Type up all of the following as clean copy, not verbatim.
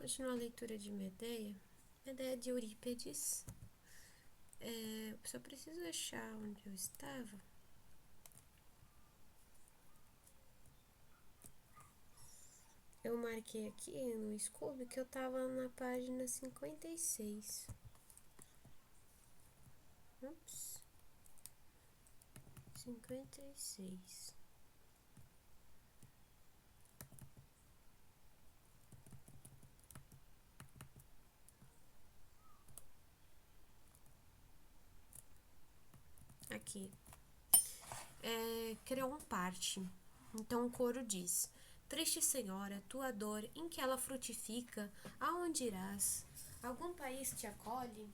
Continuar a leitura de Medeia. Medeia de Eurípides. Só preciso achar onde eu estava. Eu marquei aqui no Scooby que eu estava na página 56. Ups. 56. Aqui. Criou parte. Então o coro diz: Triste senhora, tua dor, em que ela frutifica, aonde irás? Algum país te acolhe?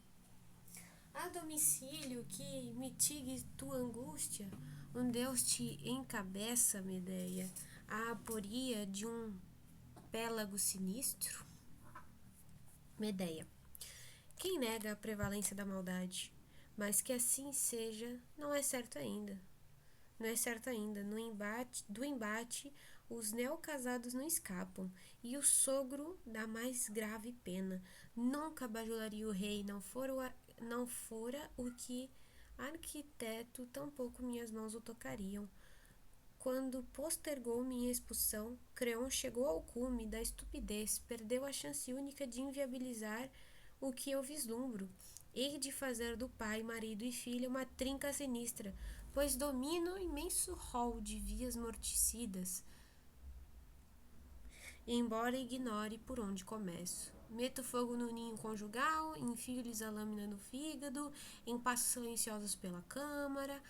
Há domicílio que mitigue tua angústia? Um Deus te encabeça, Medeia, a aporia de um pélago sinistro? Medeia. Quem nega a prevalência da maldade? Mas que assim seja, não é certo ainda. Não é certo ainda. Do embate, os neocasados não escapam, e o sogro dá mais grave pena. Nunca bajularia o rei, não fora o que arquiteto, tampouco minhas mãos o tocariam. Quando postergou minha expulsão, Creon chegou ao cume da estupidez, perdeu a chance única de inviabilizar o que eu vislumbro. Hei de fazer do pai, marido e filho uma trinca sinistra, pois domino o imenso rol de vias morticidas, embora ignore por onde começo. Meto fogo no ninho conjugal, enfio-lhes a lâmina no fígado, em passos silenciosos pela câmara.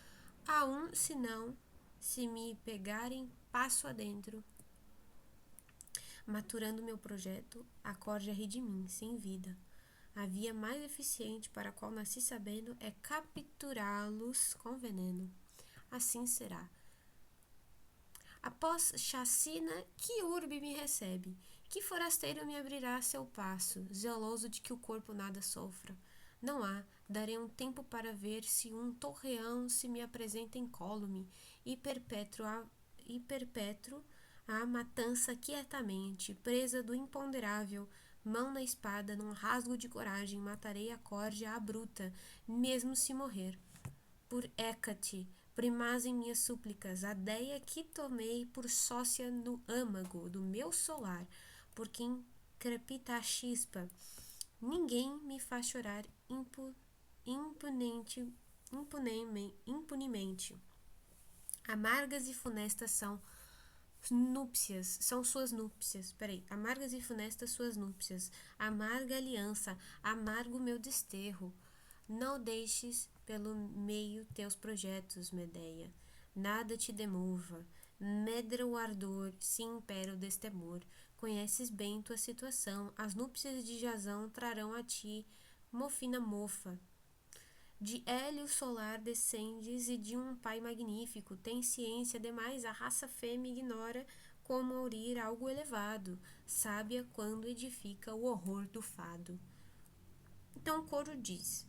A um, se não, se me pegarem, passo adentro. Maturando meu projeto, a corja ri de mim, sem vida. A via mais eficiente para a qual nasci sabendo é capturá-los com veneno. Assim será. Após chacina, que urbe me recebe? Que forasteiro me abrirá seu passo, zeloso de que o corpo nada sofra? Não há, darei um tempo para ver se um torreão se me apresenta incólume, e perpetro a matança quietamente, presa do imponderável, mão na espada, num rasgo de coragem, matarei a corja à bruta, mesmo se morrer. Por Hécate, primaz em minhas súplicas, a déia que tomei por sócia no âmago do meu solar, por quem crepita a chispa, ninguém me faz chorar impunemente. Amargas e funestas são suas núpcias. Amargas e funestas suas núpcias. Amarga aliança, amargo meu desterro. Não deixes pelo meio teus projetos, Medeia. Nada te demova. Medra o ardor, se impera o destemor. Conheces bem tua situação. As núpcias de Jasão trarão a ti mofina mofa. De Hélio solar descendes e de um pai magnífico. Tem ciência demais, a raça fêmea ignora como aurir algo elevado. Sábia quando edifica o horror do fado. Então o coro diz: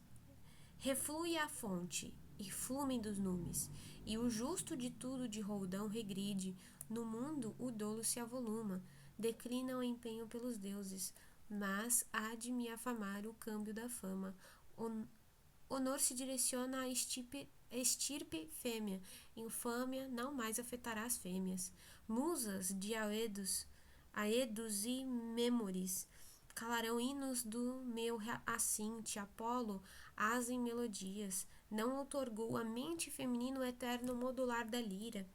reflui a fonte, e flume dos numes, e o justo de tudo de roldão regride. No mundo o dolo se avoluma, declina o empenho pelos deuses, mas há de me afamar o câmbio da fama. Honor se direciona à estirpe fêmea, infâmia não mais afetará as fêmeas. Musas de Aedos e Mêmores calarão hinos do meu acinte. Apolo asa em melodias, não outorgou a mente feminina o eterno modular da lira,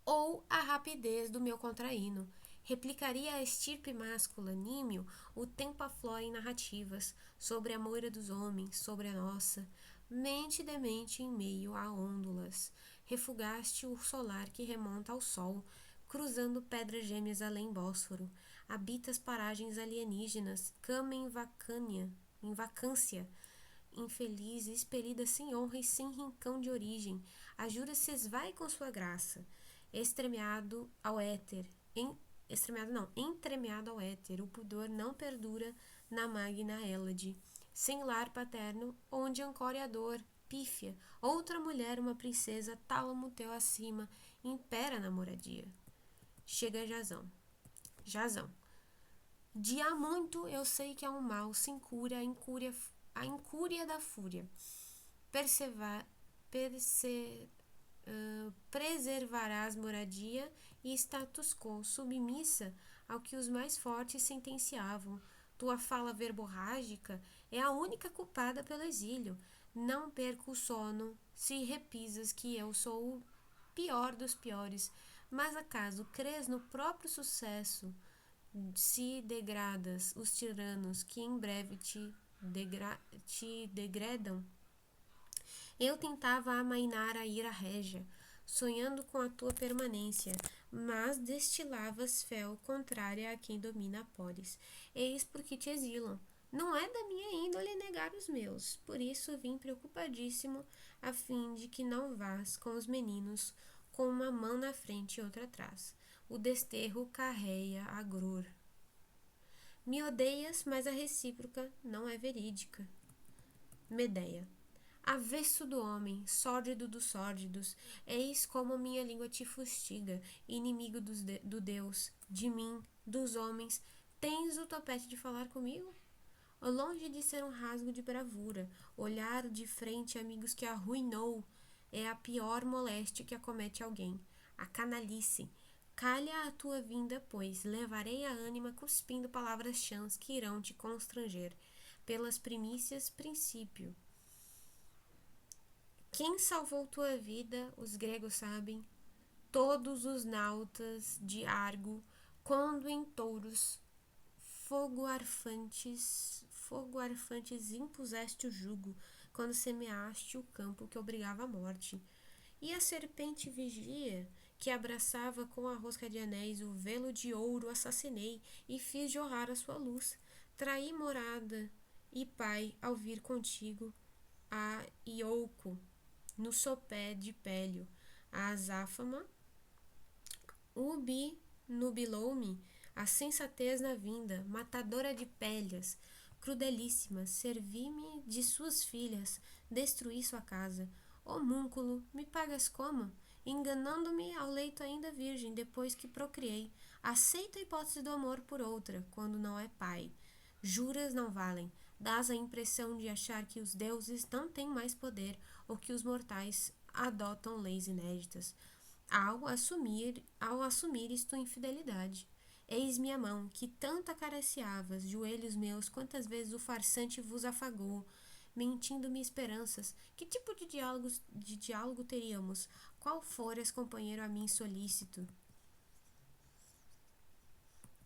ou a rapidez do meu contraíno. Replicaria a estirpe máscula, nímio, o tempo aflora em narrativas, sobre a moira dos homens, sobre a nossa, mente demente em meio a ôndulas. Refugaste o solar que remonta ao sol, cruzando pedras gêmeas além Bósforo. Habitas paragens alienígenas, cama em vacância, infeliz, expelida sem honra e sem rincão de origem. A jura se esvai com sua graça, estremeado ao éter, entremeado ao éter, o pudor não perdura na magna Hélade. Sem lar paterno, onde ancore a dor, pífia, outra mulher, uma princesa, tálamo teu acima, impera na moradia. Chega Jasão. De há muito eu sei que há um mal sem cura, a incúria da fúria. Persevar, perse, preservarás moradia e status quo, submissa ao que os mais fortes sentenciavam. Tua fala verborrágica é a única culpada pelo exílio. Não perco o sono se repisas que eu sou o pior dos piores. Mas acaso crês no próprio sucesso se degradas os tiranos que em breve te degradam? Eu tentava amainar a ira régia, sonhando com a tua permanência, mas destilavas fel contrária a quem domina a polis. Eis porque te exilam. Não é da minha índole negar os meus, por isso vim preocupadíssimo, a fim de que não vás com os meninos, com uma mão na frente e outra atrás. O desterro carreia a gror. Me odeias, mas a recíproca não é verídica. Medeia. Avesso do homem, sórdido dos sórdidos, eis como minha língua te fustiga, inimigo do Deus, de mim, dos homens, tens o topete de falar comigo? Longe de ser um rasgo de bravura, olhar de frente amigos que arruinou, é a pior moléstia que acomete alguém, a canalice. Calha a tua vinda, pois levarei a ânima cuspindo palavras chãs que irão te constranger, pelas primícias princípio. Quem salvou tua vida, os gregos sabem, todos os nautas de Argo, quando em touros fogo arfantes impuseste o jugo, quando semeaste o campo que obrigava à morte. E a serpente vigia, que abraçava com a rosca de anéis o velo de ouro, assassinei e fiz jorrar a sua luz. Traí morada e pai ao vir contigo a Iolco, no sopé de Pélio, a azáfama, ubi nubilou-me, a sensatez na vinda, matadora de pelhas, crudelíssima, servi-me de suas filhas, destruí sua casa. Homúnculo, me pagas como? Enganando-me ao leito ainda virgem, depois que procriei. Aceita a hipótese do amor por outra, quando não é pai. Juras não valem. Dás a impressão de achar que os deuses não têm mais poder ou que os mortais adotam leis inéditas ao assumires tua infidelidade. Eis minha mão, que tanto acariciavas, joelhos meus, quantas vezes o farsante vos afagou, mentindo-me esperanças. Que tipo de diálogo teríamos? Qual fores companheiro a mim solícito?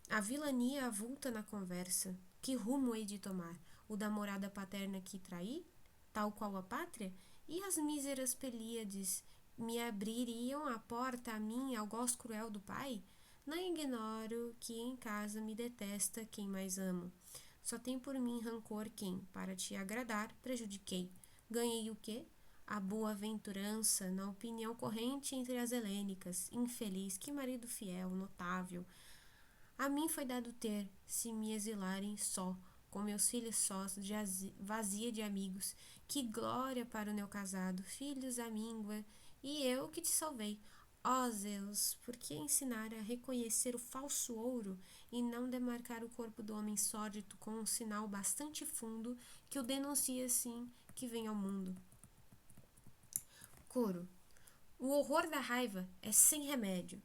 A vilania avulta na conversa. Que rumo hei de tomar? O da morada paterna que traí? Tal qual a pátria? E as míseras Pelíades me abririam a porta a mim, algoz cruel do pai? Não ignoro que em casa me detesta quem mais amo. Só tem por mim rancor quem, para te agradar, prejudiquei. Ganhei o quê? A boa-aventurança na opinião corrente entre as helênicas. Infeliz, que marido fiel, notável. A mim foi dado ter, se me exilarem só, com meus filhos sós, vazia de amigos. Que glória para o meu casado, filhos à míngua, e eu que te salvei. Ó Zeus, por que ensinar a reconhecer o falso ouro e não demarcar o corpo do homem sórdido com um sinal bastante fundo que o denuncie assim que vem ao mundo? Coro. O horror da raiva é sem remédio.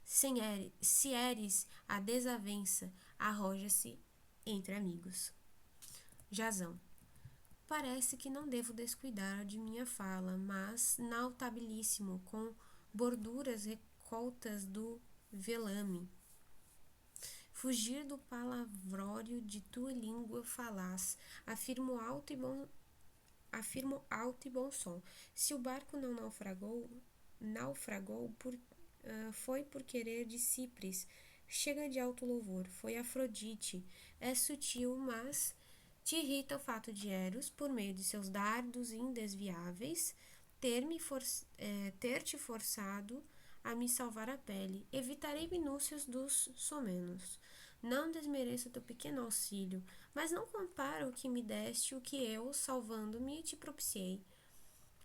Se eres a desavença, arroja-se entre amigos. Jazão. Parece que não devo descuidar de minha fala, mas nautabilíssimo, com borduras recoltas do velame. Fugir do palavrório de tua língua falaz, afirmo alto e bom som. Se o barco não naufragou foi por querer de Cipres. Chega de alto louvor, foi Afrodite. É sutil, mas te irrita o fato de Eros, por meio de seus dardos indesviáveis, ter-te forçado a me salvar a pele. Evitarei minúcias dos somenos. Não desmereço teu pequeno auxílio, mas não comparo o que me deste o que eu, salvando-me, te propiciei.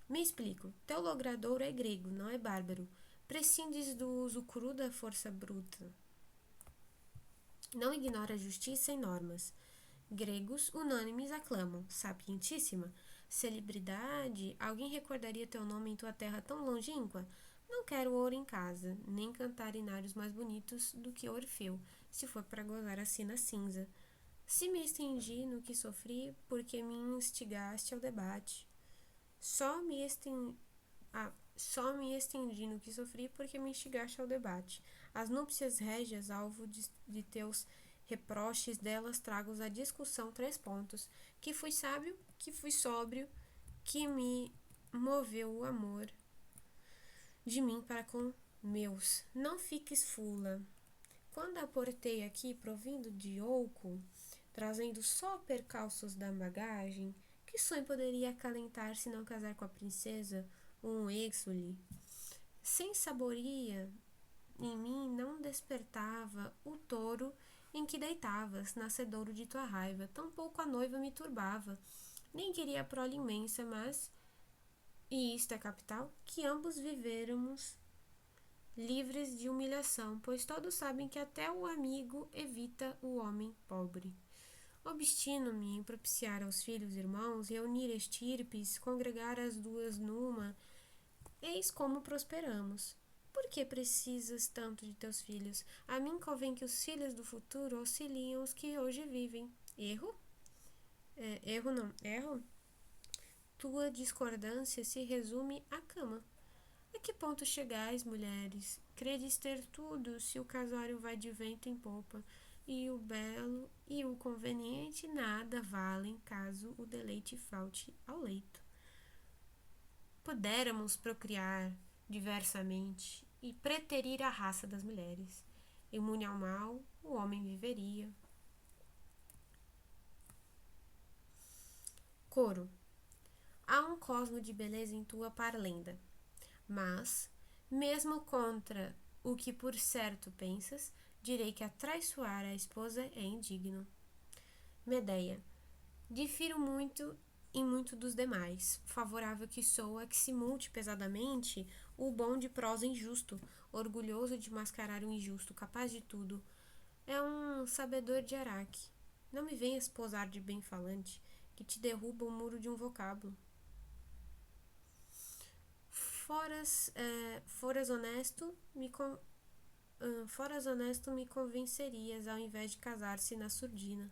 Me explico. Teu logradouro é grego, não é bárbaro. Prescindes do uso cru da força bruta. Não ignora justiça e normas. Gregos unânimes aclamam, sapientíssima. Celebridade, alguém recordaria teu nome em tua terra tão longínqua? Não quero ouro em casa, nem cantar inários mais bonitos do que Orfeu, se for para gozar assim na cinza. Se me estendi no que sofri, porque me instigaste ao debate. Só me, esten... Só me estendi no que sofri, porque me instigaste ao debate. As núpcias régias, alvo de teus reproches, delas trago à discussão 3 pontos. Que fui sábio, que fui sóbrio, que me moveu o amor de mim para com meus. Não fiques fula. Quando aportei aqui, provindo de ouco, trazendo só percalços da bagagem, que sonho poderia acalentar se não casar com a princesa, um êxule? Sem saboria, em mim não despertava o touro em que deitavas, nascedouro de tua raiva, tampouco a noiva me turbava, nem queria a prole imensa, mas, e isto é capital, que ambos vivêramos livres de humilhação, pois todos sabem que até o amigo evita o homem pobre. Obstino-me em propiciar aos filhos irmãos, reunir estirpes, congregar as duas numa. Eis como prosperamos. Por que precisas tanto de teus filhos? A mim convém que os filhos do futuro auxiliem os que hoje vivem. Erro? Erro não. Erro? Tua discordância se resume à cama. A que ponto chegais, mulheres? Credes ter tudo, se o casório vai de vento em popa, e o belo e o conveniente nada valem, caso o deleite falte ao leito. Pudéramos procriar diversamente e preterir a raça das mulheres. Imune ao mal, o homem viveria. Coro. Há um cosmo de beleza em tua parlenda, mas, mesmo contra o que por certo pensas, direi que atraiçoar a esposa é indigno. Medeia. Difiro muito em muito dos demais. Favorável que sou a que se multe pesadamente o bom de prosa injusto, orgulhoso de mascarar o injusto, capaz de tudo. É um sabedor de Araque. Não me venhas posar de bem-falante, que te derruba o muro de um vocábulo. Foras honesto, me convencerias ao invés de casar-se na surdina.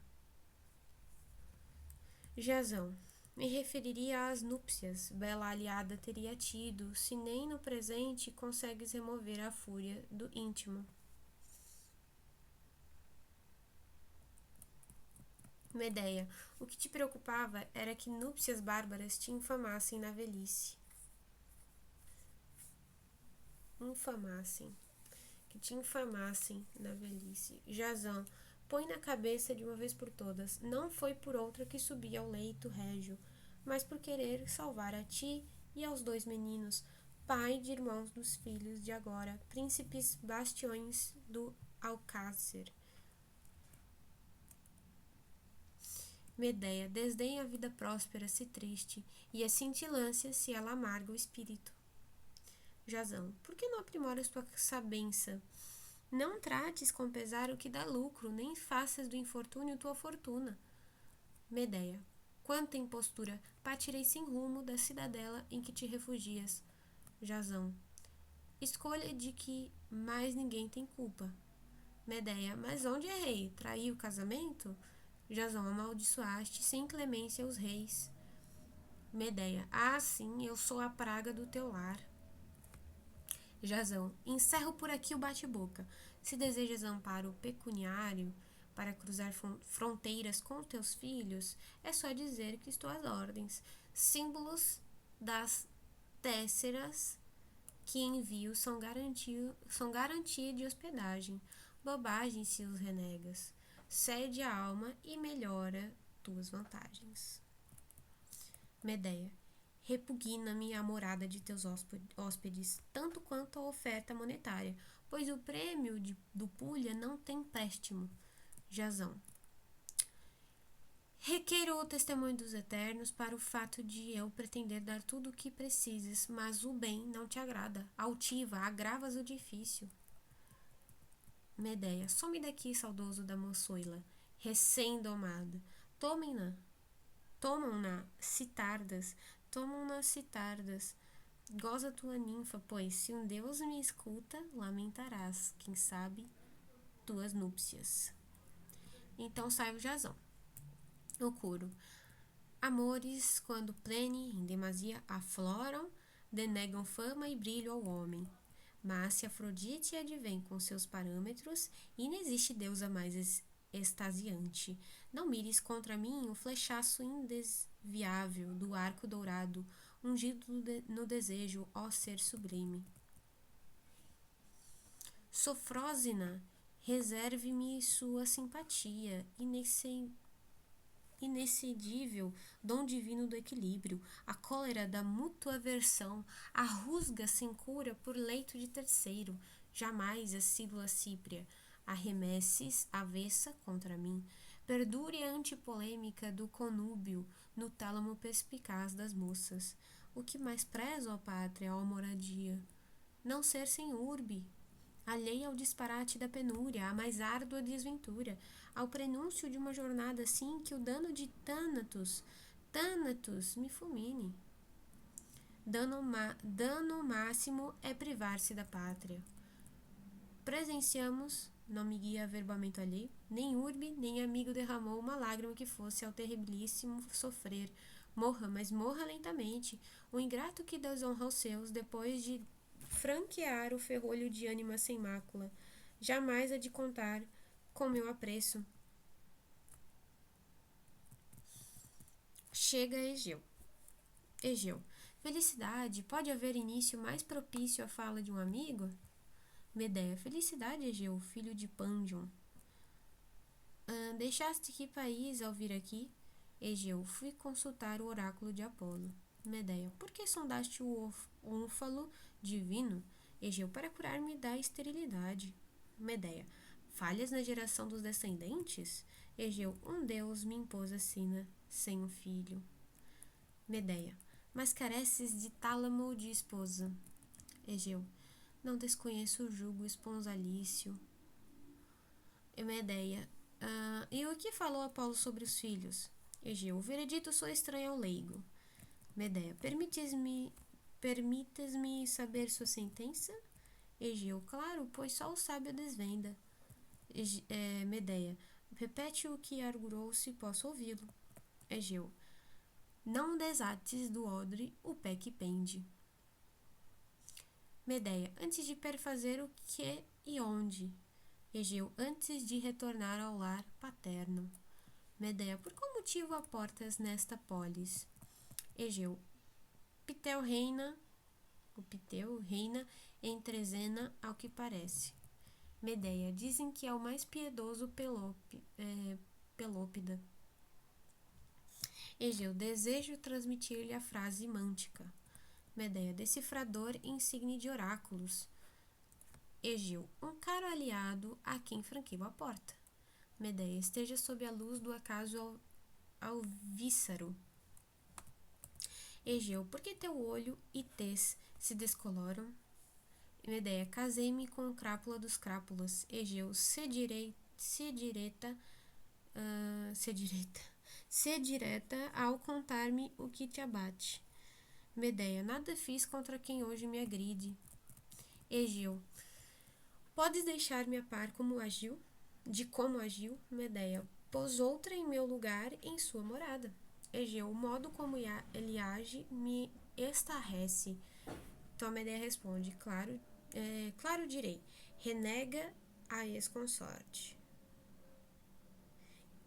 Jasão. Me referiria às núpcias, bela aliada teria tido, se nem no presente consegues remover a fúria do íntimo. Medeia. O que te preocupava era que núpcias bárbaras te infamassem na velhice. Que te infamassem na velhice. Jasão. Põe na cabeça de uma vez por todas, não foi por outra que subi ao leito régio, mas por querer salvar a ti e aos 2 meninos, pai de irmãos dos filhos de agora, príncipes bastiões do Alcácer. Medeia, desdenha a vida próspera se triste, e a cintilância se ela amarga o espírito. Jasão, por que não aprimoras tua sabença? Não trates com pesar o que dá lucro, nem faças do infortúnio tua fortuna. Medeia, quanta impostura, partirei sem rumo da cidadela em que te refugias. Jasão, escolha de que mais ninguém tem culpa. Medeia, mas onde errei? Traí o casamento? Jasão, amaldiçoaste sem clemência os reis. Medeia, sim, eu sou a praga do teu lar. Jasão, encerro por aqui o bate-boca. Se desejas amparo pecuniário para cruzar fronteiras com teus filhos, é só dizer que estou às ordens. Símbolos das tésseras que envio são garantia de hospedagem. Bobagem se os renegas. Cede a alma e melhora tuas vantagens. Medeia. Repugna-me a morada de teus hóspedes, tanto quanto a oferta monetária, pois o prêmio do Pulha não tem empréstimo. Jasão. Requeiro o testemunho dos eternos para o fato de eu pretender dar tudo o que precises, mas o bem não te agrada. Altiva, agravas o difícil. Medeia, some daqui, saudoso da moçoila, recém-domada. Tomem-na, tomam-na, citardas, tomam-na, citardas. Goza tua ninfa, pois, se um deus me escuta, lamentarás, quem sabe, tuas núpcias. Então sai o Jazão. O coro. Amores, quando plene, em demasia, afloram, denegam fama e brilho ao homem. Mas se Afrodite advém com seus parâmetros, e não existe deusa mais extasiante. Não mires contra mim o flechaço indesviável do arco dourado, ungido no desejo, ó ser sublime. Sofrósina, reserve-me sua simpatia, inexcedível dom divino do equilíbrio, a cólera da mútua aversão, a rusga sem cura por leito de terceiro, jamais a sídula cípria, arremesses avessa contra mim, perdure a antipolêmica do conúbio no tálamo perspicaz das moças. O que mais prezo, ó pátria, ó moradia? Não ser sem urbe, alheia ao disparate da penúria, à mais árdua desventura, ao prenúncio de uma jornada assim que o dano de Thanatos me fulmine. Dano máximo é privar-se da pátria. Presenciamos, não me guia a verbamento alheio, nem urbe, nem amigo derramou uma lágrima que fosse ao terribilíssimo sofrer. Morra, mas morra lentamente, o ingrato que desonra os seus, depois de franquear o ferrolho de ânima sem mácula, jamais há de contar com meu apreço. Chega Egeu. Egeu. Felicidade, pode haver início mais propício à fala de um amigo? Medeia. Felicidade, Egeu, filho de Pândion. Deixaste que país ao vir aqui? Egeu. Fui consultar o oráculo de Apolo. Medeia. Por que sondaste o ônfalo divino? Egeu. Para curar-me da esterilidade. Medeia. Falhas na geração dos descendentes? Egeu. Um deus me impôs a sina sem um filho. Medeia. Mas careces de tálamo de esposa. Egeu. Não desconheço o jugo esponsalício. Medeia. E o que falou Apolo sobre os filhos? Egeu. O veredito sou estranho ao leigo. Medeia. Permites-me saber sua sentença? Egeu. Claro, pois só o sábio desvenda. Medeia. Repete o que argurou se posso ouvi-lo. Egeu. Não desates do odre o pé que pende. Medeia. Antes de perfazer o que e onde? Egeu. Antes de retornar ao lar paterno. Medeia. Por qual motivo aportas nesta polis? Egeu. O Piteu reina em Trezena, ao que parece. Medeia. Dizem que é o mais piedoso Pelópida. Egeu. Desejo transmitir-lhe a frase mântica. Medeia. Decifrador insigne de oráculos. Egeu. Um caro aliado a quem franqueou a porta. Medeia. Esteja sob a luz do acaso alvíssaro. Egeu. Por que teu olho e tez se descoloram? Medeia. Casei-me com o crápula dos crápulas. Egeu. Se direta ao contar-me o que te abate. Medeia. Nada fiz contra quem hoje me agride. Egeu. Podes deixar-me a par de como agiu? Medeia. Pôs outra em meu lugar em sua morada. Egeu. O modo como ele age me estarrece. Então a Medeia responde, claro direi, renega a ex-consorte.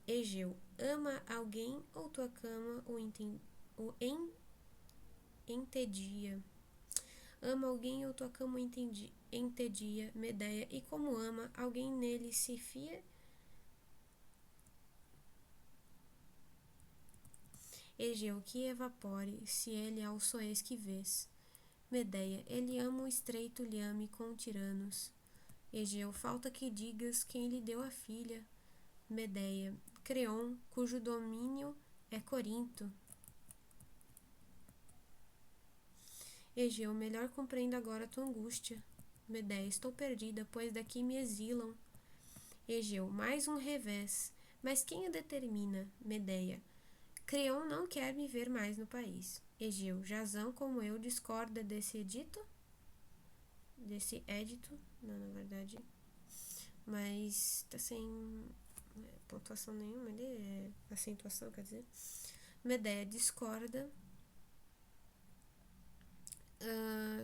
Egeu. Ama alguém ou tua cama o entedia? Ama alguém ou tua cama o entedia? Medeia. E como ama, alguém nele se fia? Egeu. Que evapore, se ele ao soez que vês. Medeia. Ele ama o estreito liame com tiranos. Egeu. Falta que digas quem lhe deu a filha. Medeia. Creon, cujo domínio é Corinto. Egeu. Melhor compreendo agora tua angústia. Medeia. Estou perdida, pois daqui me exilam. Egeu, mais um revés. Mas quem o determina? Medeia. Creon não quer me ver mais no país. Egeu, Jazão, como eu, discorda desse edito? Desse édito? Não, na verdade. Mas tá sem pontuação nenhuma ali, acentuação, quer dizer. Medeia discorda.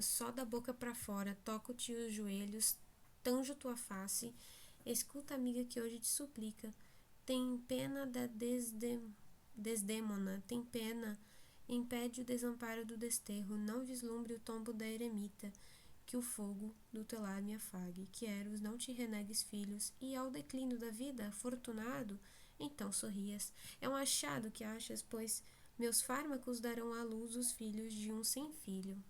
Só da boca pra fora, toco-te os joelhos, tanjo tua face, escuta, amiga, que hoje te suplica. Tem pena da Desdêmona, tem pena, impede o desamparo do desterro, não vislumbre o tombo da eremita, que o fogo do teu lar me afague, que Eros não te renegues filhos, e ao declínio da vida, afortunado, então sorrias. É um achado que achas, pois meus fármacos darão à luz os filhos de um sem filho.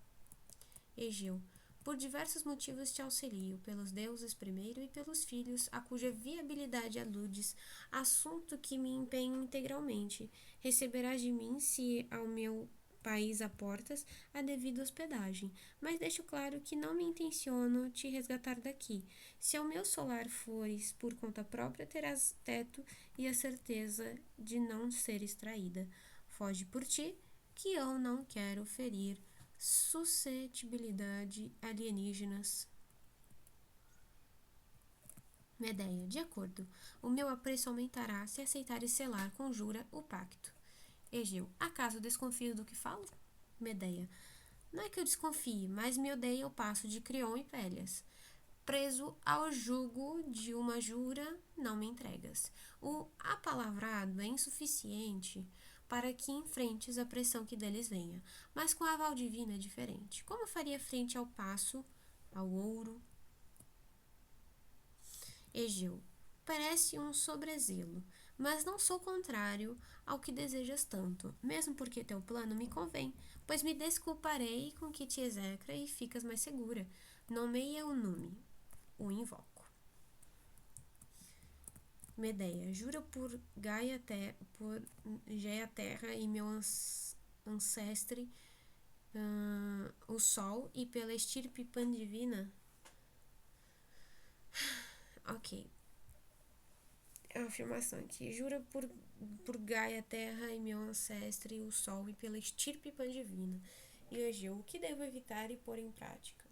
Egeu, por diversos motivos te auxilio, pelos deuses primeiro e pelos filhos, a cuja viabilidade aludes, assunto que me empenho integralmente. Receberás de mim, se ao meu país aportas, a devida hospedagem, mas deixo claro que não me intenciono te resgatar daqui. Se ao meu solar fores por conta própria, terás teto e a certeza de não ser extraída. Foge por ti, que eu não quero ferir suscetibilidade alienígenas. Medeia, de acordo. O meu apreço aumentará se aceitares selar, conjura, o pacto. Egeu, acaso desconfio do que falo? Medeia, não é que eu desconfie, mas me odeia o passo de Crion e Pélias. Preso ao jugo de uma jura, não me entregas. O apalavrado é insuficiente para que enfrentes a pressão que deles venha, mas com a aval divino é diferente. Como faria frente ao passo, ao ouro? Egeu, parece um sobrezelo, mas não sou contrário ao que desejas tanto, mesmo porque teu plano me convém, pois me desculparei com que te execra e ficas mais segura. Nomeia o nume, o invoco. Medeia, jura por por Gaia Terra e meu ancestre, o Sol, e pela estirpe pandivina? Ok. É uma afirmação aqui. Jura por Gaia Terra e meu ancestre, o Sol, e pela estirpe pandivina. E Egeu, o que devo evitar e pôr em prática?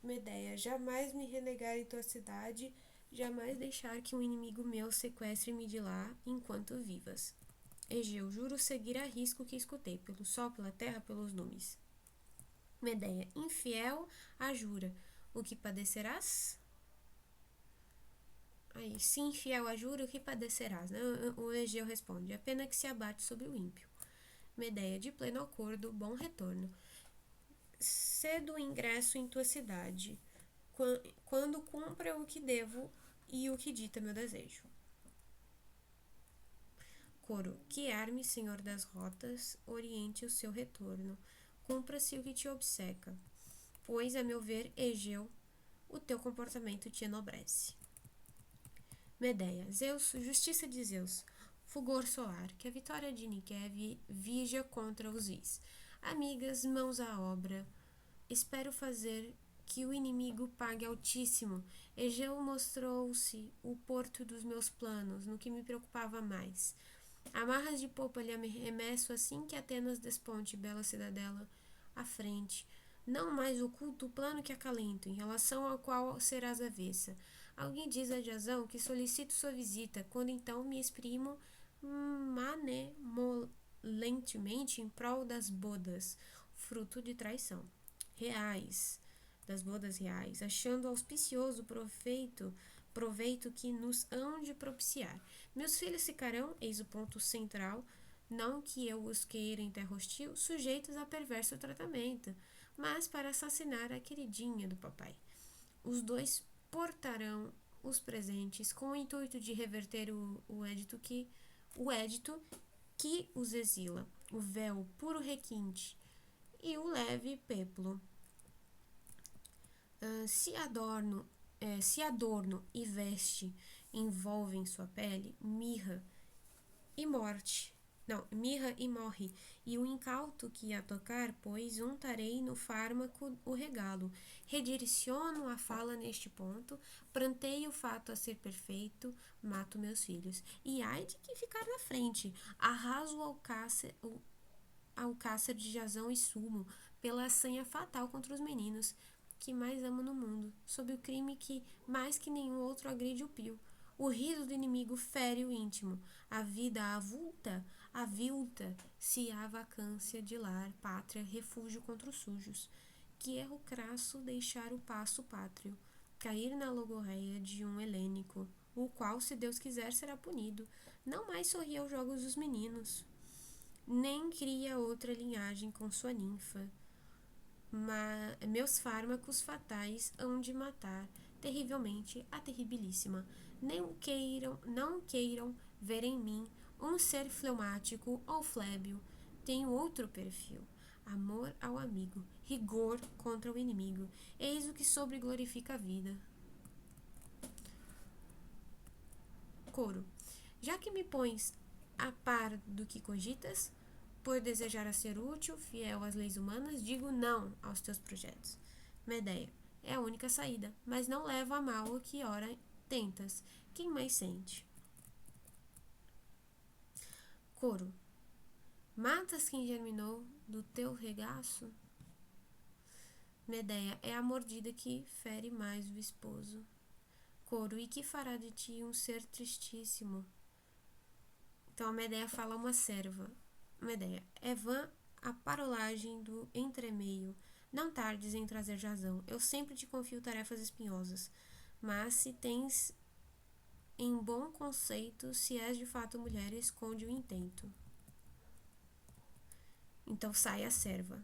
Medeia, jamais me renegar em tua cidade, jamais deixar que um inimigo meu sequestre-me de lá enquanto vivas. Egeu, juro seguir a risco que escutei, pelo sol, pela terra, pelos numes. Medeia, infiel a jura, o que padecerás? Aí, se infiel a jura, o que padecerás? O Egeu responde, a pena que se abate sobre o ímpio. Medeia, de pleno acordo, bom retorno. Cedo o ingresso em tua cidade, quando cumpra o que devo e o que dita meu desejo. Coro, que arme, senhor das rotas, oriente o seu retorno, cumpra-se o que te obceca, pois, a meu ver, Egeu, o teu comportamento te enobrece. Medeia, Zeus, justiça de Zeus, fulgor solar, que a vitória de Níquel vija contra os vis. Amigas, mãos à obra, espero fazer que o inimigo pague altíssimo. Egeu mostrou-se o porto dos meus planos, no que me preocupava mais. Amarras de popa lhe arremesso assim que Atenas desponte, bela cidadela, à frente. Não mais oculto o plano que acalento, em relação ao qual serás avessa. Alguém diz a Jazão que solicito sua visita, quando então me exprimo manemolentemente em prol das bodas, fruto de traição. Reais, das bodas reais, achando auspicioso proveito que nos hão de propiciar. Meus filhos ficarão, eis o ponto central, não que eu os queira em terra hostil, sujeitos a perverso tratamento, mas para assassinar a queridinha do papai. Os dois portarão os presentes com o intuito de reverter o édito que os exila, o véu puro requinte e o leve péplo. Se adorno e veste envolvem sua pele, mirra e morte Não, mirra e morre, e o incauto que a tocar, pois untarei no fármaco o regalo. Redireciono a fala neste ponto, pranteio o fato a ser perfeito, mato meus filhos. E ai de que ficar na frente, arraso ao cárcer de Jazão e Sumo, pela sanha fatal contra os meninos, que mais amo no mundo, sob o crime que, mais que nenhum outro, agride o pio. O riso do inimigo fere o íntimo, a vida avilta, se há vacância de lar, pátria, refúgio contra os sujos. Que erro crasso deixar o passo pátrio, cair na logorreia de um helênico, o qual, se Deus quiser, será punido. Não mais sorri aos jogos dos meninos, nem cria outra linhagem com sua ninfa. Meus fármacos fatais hão de matar terrivelmente a terribilíssima. Não queiram ver em mim um ser fleumático ou flébio. Tenho outro perfil. Amor ao amigo, rigor contra o inimigo. Eis o que sobreglorifica a vida. Coro. Já que me pões a par do que cogitas, por desejar a ser útil, fiel às leis humanas, digo não aos teus projetos. Medeia. É a única saída, mas não leva a mal o que ora tentas. Quem mais sente? Coro. Matas quem germinou do teu regaço? Medeia. É a mordida que fere mais o esposo. Coro. E que fará de ti um ser tristíssimo? Então a Medeia fala a uma serva. Medeia. É vã a parolagem do entremeio. Não tardes em trazer Jazão. Eu sempre te confio tarefas espinhosas. Mas se tens em bom conceito, se és de fato mulher, esconde o intento. Então sai a serva.